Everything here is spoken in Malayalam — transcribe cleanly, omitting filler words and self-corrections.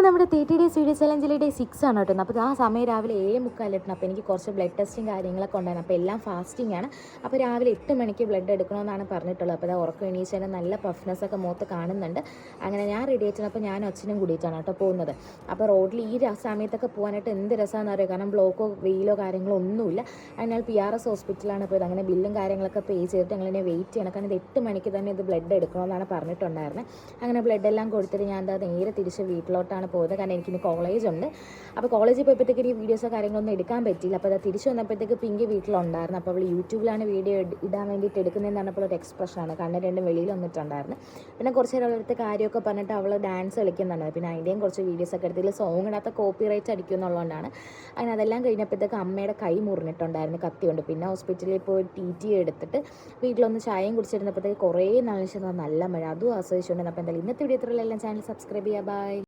നമ്മുടെ 30 ഡേയ്സ് വീഡിയോ ചലഞ്ചിലെ ഡേ 6 ആണ് കേട്ടോ. അപ്പോൾ ആ സമയം രാവിലെ 7:45. അപ്പോൾ എനിക്ക് കുറച്ച് ബ്ലഡ് ടെസ്റ്റും കാര്യങ്ങളൊക്കെ ഉണ്ടായിരുന്നു. അപ്പോൾ എല്ലാം ഫാസ്റ്റിംഗ് ആണ്. അപ്പോൾ രാവിലെ 8 മണിക്ക് ബ്ലഡ് എടുക്കണമെന്നാണ് പറഞ്ഞിട്ടുള്ളത്. അപ്പോൾ ഉറക്കം എണീച്ചാൽ നല്ല പഫ്നെസ്സൊക്കെ മുഖത്ത് കാണുന്നുണ്ട്. അങ്ങനെ ഞാൻ റെഡി ആയിട്ടാണ്. അപ്പോൾ ഞാൻ അച്ഛനും കൂടിയിട്ടാണ് കേട്ടോ പോകുന്നത്. അപ്പോൾ റോഡിൽ ഈ സമയത്തൊക്കെ പോകാനായിട്ട് എന്ത് രസമാണെന്ന് അറിയാം. കാരണം ബ്ലോക്കോ വെയിലോ കാര്യങ്ങളോ ഒന്നുമില്ല. അതിനാൽ PRS ഹോസ്പിറ്റലാണ് പോയത്. അങ്ങനെ ബില്ലും കാര്യങ്ങളൊക്കെ പേ ചെയ്തിട്ട് ഞങ്ങളിനെ വെയിറ്റ് ചെയ്യണം. കാരണം ഇത് 8 മണിക്ക് തന്നെ ഇത് ബ്ലഡ് എടുക്കണമെന്നാണ് പറഞ്ഞിട്ടുണ്ടായിരുന്നത്. അങ്ങനെ ബ്ലഡ് എല്ലാം കൊടുത്തിട്ട് ഞാൻ എന്താ നേരെ തിരിച്ച് വീട്ടിലോട്ടാണ് പോയത്. കാരണം എനിക്കിനി കോളേജുണ്ട്. അപ്പോൾ കോളേജിൽ പോയപ്പോഴത്തേക്ക് ഈ വീഡിയോസോ കാര്യങ്ങളൊന്നും എടുക്കാൻ പറ്റിയില്ല. അപ്പോൾ അത് തിരിച്ച് വന്നപ്പോഴത്തേക്ക് പിങ്കി വീട്ടിലുണ്ടായിരുന്നു. അപ്പോൾ അവൾ യൂട്യൂബിലാണ് വീഡിയോ ഇടാൻ വേണ്ടിയിട്ട് എടുക്കുന്നതെന്ന് പറഞ്ഞപ്പോൾ ഒരു എക്സ്പ്രഷനാണ്. കണ്ണ് രണ്ടും വെളിയിൽ വന്നിട്ടുണ്ടായിരുന്നു. പിന്നെ കുറച്ച് നേരം അവളടുത്ത് കാര്യമൊക്കെ പറഞ്ഞിട്ട് അവൾ ഡാൻസ് കളിക്കുന്നുണ്ട്. പിന്നെ അതിൻ്റെയും കുറച്ച് വീഡിയോസൊക്കെ എടുത്തില്ല. സോങ്ങിനകത്ത് കോപ്പിറൈറ്റ് അടിക്കും എന്നുള്ളതുകൊണ്ടാണ്. അങ്ങനെ അതെല്ലാം കഴിഞ്ഞപ്പോഴത്തേക്ക് അമ്മയുടെ കൈ മുറിഞ്ഞിട്ടുണ്ടായിരുന്നു കത്തി കൊണ്ട്. പിന്നെ ഹോസ്പിറ്റലിൽ പോയി TT എടുത്തിട്ട് വീട്ടിലൊന്ന് ചായയും കുടിച്ചിരുന്നപ്പോഴത്തേക്ക് കുറേ നാളിന് ശേഷം നല്ല മഴ അതും ആസ്വദിച്ചുകൊണ്ടിരുന്നു. അപ്പോൾ എന്തായാലും ഇന്നത്തെ വീഡിയോ ഇത്രയെല്ലാം ചാനൽ സബ്സ്ക്രൈബ് ചെയ്യുക. ബൈ.